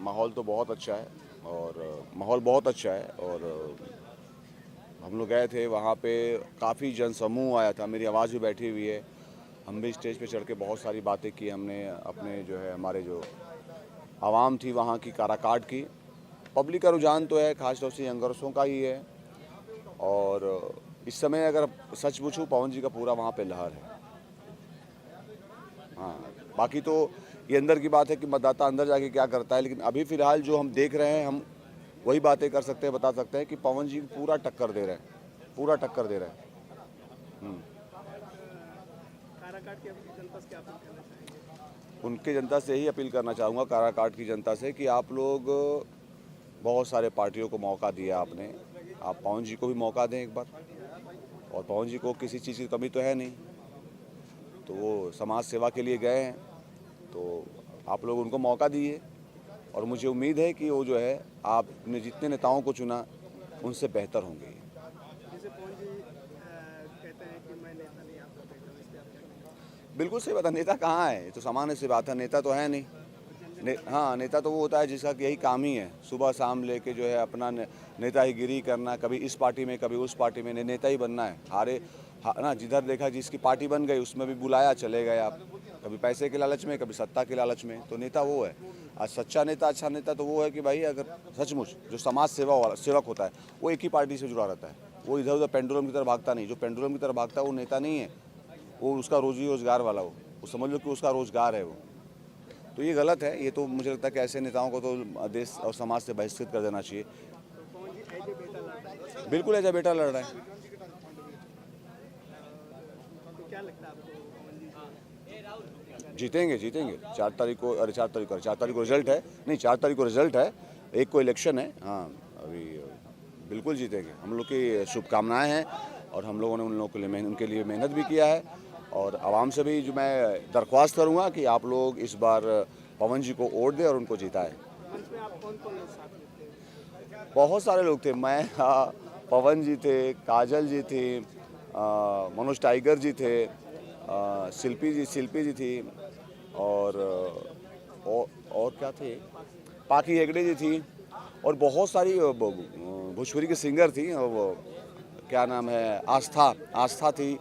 माहौल तो बहुत अच्छा है और माहौल बहुत अच्छा है और हम लोग गए थे वहाँ पे, काफ़ी जनसमूह आया था, मेरी आवाज़ भी बैठी हुई है। हम भी स्टेज पे चढ़ के बहुत सारी बातें की हमने, अपने जो है हमारे जो आवाम थी वहाँ की, काराकाट की पब्लिक का रुझान तो है खास तौर से यंगर्सों का ही है। और इस समय अगर सच पूछूं, पवन जी का पूरा वहाँ पे लहर है। हाँ, बाकी तो ये अंदर की बात है कि मतदाता अंदर जाके क्या करता है, लेकिन अभी फ़िलहाल जो हम देख रहे हैं, हम वही बातें कर सकते हैं, बता सकते हैं कि पवन जी पूरा टक्कर दे रहे हैं, पूरा टक्कर दे रहे हैं। काराकाट की अपनी जनता से क्या अपील करना चाहेंगे? उनके जनता से यही अपील करना चाहूँगा, काराकाट की जनता से, कि आप लोग बहुत सारे पार्टियों को मौका दिया आपने, आप पवन जी को भी मौका दें एक बार। और पवन जी को किसी चीज़ की कमी तो है नहीं, तो वो समाज सेवा के लिए गए हैं, तो आप लोग उनको मौका दिए। और मुझे उम्मीद है कि वो जो है, आपने जितने नेताओं को चुना उनसे बेहतर होंगे। जैसे पवन जी कहते हैं कि मैं नेता नहीं, आपका बेटा हूं, इस पे आप क्या कहेंगे? बिल्कुल सही बात है, नेता कहाँ है, ये तो सामान्य सी बात है, नेता तो है नहीं। हाँ, नेता तो वो होता है जिसका कि यही काम ही है, सुबह शाम लेके जो है अपना नेतागिरी करना, कभी इस पार्टी में कभी उस पार्टी में, नेता ही बनना है। ना, जिधर देखा जिसकी पार्टी बन गई उसमें भी बुलाया, चले गए आप, कभी पैसे के लालच में, कभी सत्ता के लालच में, तो नेता वो है। आज सच्चा नेता, अच्छा नेता तो वो है कि भाई अगर सचमुच जो समाज सेवा वाला सेवक होता है, वो एक ही पार्टी से जुड़ा रहता है, वो इधर उधर पेंडुलम की तरह भागता नहीं। जो पेंडुलम की तरह भागता है वो नेता नहीं है, वो उसका रोजी रोजगार वाला हो, वो समझ लो कि उसका रोजगार है वो। तो ये गलत है, ये तो मुझे लगता है कि ऐसे नेताओं को तो देश और समाज से बहिष्कृत कर देना चाहिए। तो पवन जी एज ए बेटा लड़ रहे हैं, बिल्कुल ऐसा बेटा लड़ रहा है। तो क्या लगता है आपको पवन जी जीतेंगे जीतेंगे 4 तारीख को, अरे 4 तारीख को रिजल्ट है, नहीं 4 तारीख को रिजल्ट है, 1 को इलेक्शन है। हाँ, अभी बिल्कुल जीतेंगे, हम लोग की शुभकामनाएं हैं और हम लोगों ने उन लोगों के लिए उनके लिए मेहनत भी किया है। और आवाम से भी जो मैं दरख्वास्त करूँगा कि आप लोग इस बार पवन जी को वोट दें और उनको जिताएं। मंच में आप कौन कौन लोग साथ लेते हैं? बहुत सारे लोग थे, मैं हाँ, पवन जी थे, काजल जी थी, मनोज टाइगर जी थे, शिल्पी जी थी, और और क्या थे, पाकी हेगड़े जी थी, और बहुत सारी भोजपुरी की सिंगर थी। वो क्या नाम है, आस्था थी,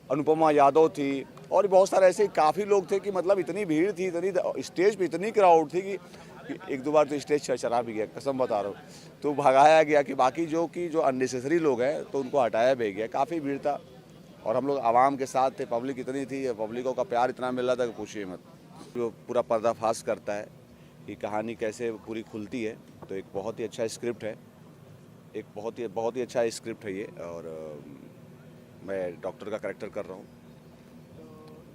अनुपमा यादव थी, और बहुत सारे ऐसे काफ़ी लोग थे कि मतलब इतनी भीड़ थी, इतनी स्टेज पे इतनी क्राउड थी कि एक दो बार तो स्टेज चरचरा भी गया, कसम बता रहा हूँ। तो भगाया गया कि बाकी जो अननेसेसरी लोग हैं तो उनको हटाया भी गया। काफ़ी भीड़ था और हम लोग आवाम के साथ थे, पब्लिक इतनी थी, पब्लिकों का प्यार इतना मिल रहा था कि पूछिए मत। जो पूरा पर्दाफाश करता है कि कहानी कैसे पूरी खुलती है, तो एक बहुत ही अच्छा स्क्रिप्ट है, एक बहुत ही अच्छा स्क्रिप्ट है ये। और मैं डॉक्टर का कैरेक्टर कर रहा हूँ। तो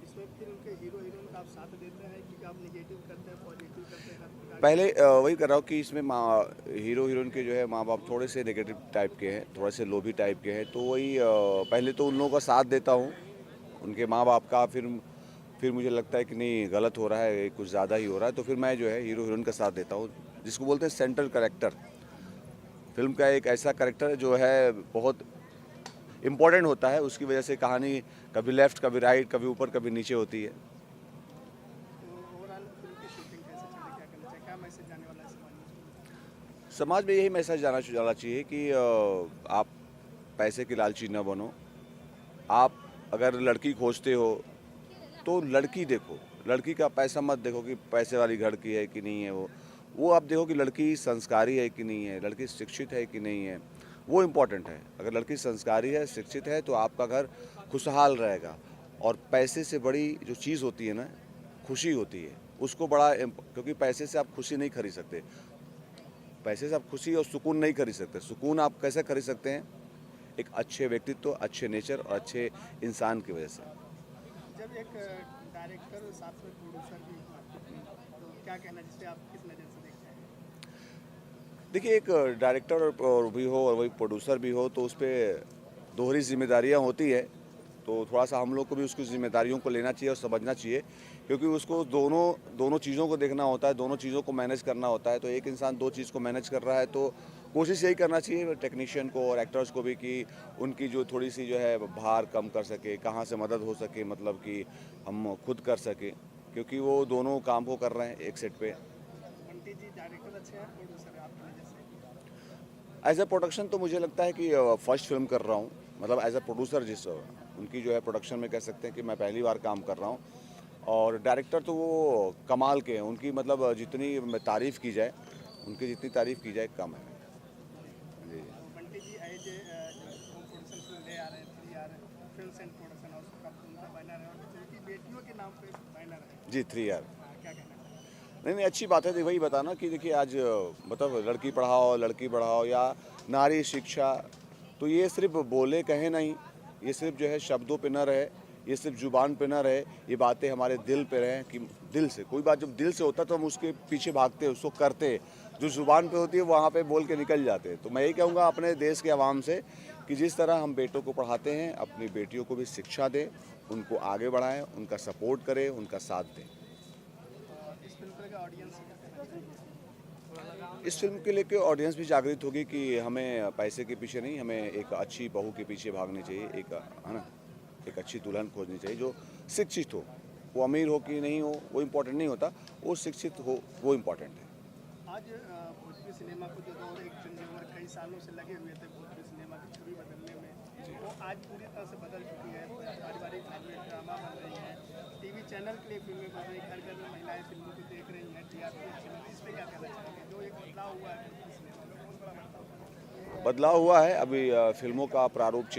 इसमें फिर उनके हीरो हीरोइन का आप साथ देते हैं कि आप निगेटिव करते हैं, पॉजिटिव करते हैं, हर प्रकार पहले वही कर रहा हूँ कि इसमें हीरो हीरोइन के जो है माँ बाप थोड़े से नेगेटिव टाइप के हैं, थोड़े से लोभी टाइप के हैं, तो वही पहले तो उन लोगों का साथ देता हूँ, उनके माँ बाप का। फिर मुझे लगता है कि नहीं, गलत हो रहा है, कुछ ज़्यादा ही हो रहा है, तो फिर मैं जो है हीरो हीरोइन का साथ देता हूँ, जिसको बोलते हैं सेंट्रल कैरेक्टर। फिल्म का एक ऐसा कैरेक्टर जो है बहुत इम्पोर्टेंट होता है, उसकी वजह से कहानी कभी लेफ्ट कभी राइट, कभी ऊपर कभी नीचे होती है। तो ओवरऑल फिल्म की शूटिंग कैसे चले, क्या करना चाहिए, क्या मैसेज जाने वाला है समाज में? समाज में यही मैसेज जाना चाहिए कि आप पैसे के लालची न बनो। आप अगर लड़की खोजते हो तो लड़की देखो, लड़की का पैसा मत देखो कि पैसे वाली लड़की है कि नहीं है। वो आप देखो कि लड़की संस्कारी है कि नहीं है, लड़की शिक्षित है कि नहीं है, वो इम्पोर्टेंट है। अगर लड़की संस्कारी है, शिक्षित है, तो आपका घर खुशहाल रहेगा। और पैसे से बड़ी जो चीज़ होती है ना, खुशी होती है, उसको क्योंकि पैसे से आप खुशी नहीं खरीद सकते, पैसे से आप खुशी और सुकून नहीं खरीद सकते। सुकून आप कैसे खरीद सकते हैं? एक अच्छे व्यक्तित्व, अच्छे नेचर और अच्छे इंसान की वजह से। जब एक डायरेक्टर साथ में प्रोड्यूसर भी हो आपकी फिल्म, तो क्या कहना, जिससे आप किस नज़र से देखते हैं? देखिए, एक डायरेक्टर और भी हो और वही प्रोड्यूसर भी हो, तो उस पर दोहरी जिम्मेदारियाँ होती है, तो थोड़ा सा हम लोग को भी उसकी जिम्मेदारियों को लेना चाहिए और समझना चाहिए, क्योंकि उसको दोनों चीज़ों को देखना होता है, दोनों चीज़ों को मैनेज करना होता है। तो एक इंसान दो चीज़ को मैनेज कर रहा है, तो कोशिश यही करना चाहिए टेक्नीशियन को और एक्टर्स को भी कि उनकी जो थोड़ी सी जो है भार कम कर सके, कहाँ से मदद हो सके, मतलब कि हम खुद कर सकें, क्योंकि वो दोनों काम को कर रहे हैं एक सेट पे। बंटी जी डायरेक्टर अच्छे हैं, प्रोड्यूसर आपकी नज़र से? एज अ प्रोडक्शन तो मुझे लगता है कि फर्स्ट फिल्म कर रहा हूँ, मतलब एज अ प्रोड्यूसर जिस उनकी जो है प्रोडक्शन में कह सकते हैं कि मैं पहली बार काम कर रहा हूँ। और डायरेक्टर तो वो कमाल के हैं, उनकी मतलब जितनी तारीफ़ की जाए, उनकी जितनी तारीफ़ की जाए कम है। जी तो बंटी जी एज जो प्रोड्यूसर फिल्म ले आ रहे हैं, 3R films and production house का उनका बैनर है और उनकी बेटियों के नाम पे बैनर है। जी 3R। क्या कहना चाहिए? नहीं नहीं, अच्छी बात है। वही बताना कि देखिए आज मतलब लड़की पढ़ाओ लड़की बढ़ाओ या नारी शिक्षा, तो ये सिर्फ बोले कहे नहीं, ये सिर्फ जो है शब्दों पे न रहे, ये सिर्फ जुबान पे न रहे, ये बातें हमारे दिल पे रहें कि दिल से कोई बात जब दिल से होता है तो हम उसके पीछे भागते हैं, उसको करते हैं। जो जुबान पे होती है वहाँ पे बोल के निकल जाते हैं। तो मैं यही कहूँगा अपने देश के आवाम से कि जिस तरह हम बेटों को पढ़ाते हैं, अपनी बेटियों को भी शिक्षा दें, उनको आगे बढ़ाएं, उनका सपोर्ट करें, उनका साथ दें। और इस फिल्म का ऑडियंस क्या कहना चाहिए? इस फिल्म के लेके ऑडियंस भी जागृत होगी कि हमें पैसे के पीछे नहीं, हमें एक अच्छी बहू के पीछे भागनी चाहिए, एक है ना, एक अच्छी दुल्हन खोजनी चाहिए जो शिक्षित हो। वो अमीर हो कि नहीं हो वो इम्पोर्टेंट नहीं होता, वो शिक्षित हो वो इम्पोर्टेंट है। आज भोजपुरी सिनेमा को जो दौर एक चंदेवर कई सालों से लगे हुए थे भोजपुरी सिनेमा की छवि बदलने में, वो आज पूरी तरह से बदल चुकी है। पारिवारिक फिल्में ड्रामा बन रही हैं, टीवी चैनल के लिए फिल्में बन रही हैं, घर घर में महिलाएं फिल्मों को देख रही हैं, टीआरपी अच्छी मिलती है। इस पर क्या कहना चाहेंगे? जो एक बदलाव हुआ है भोजपुरी सिनेमा में, बहुत बड़ा बदलाव हुआ है। बदलाव हुआ है, अभी फिल्मों का प्रारूप चेंज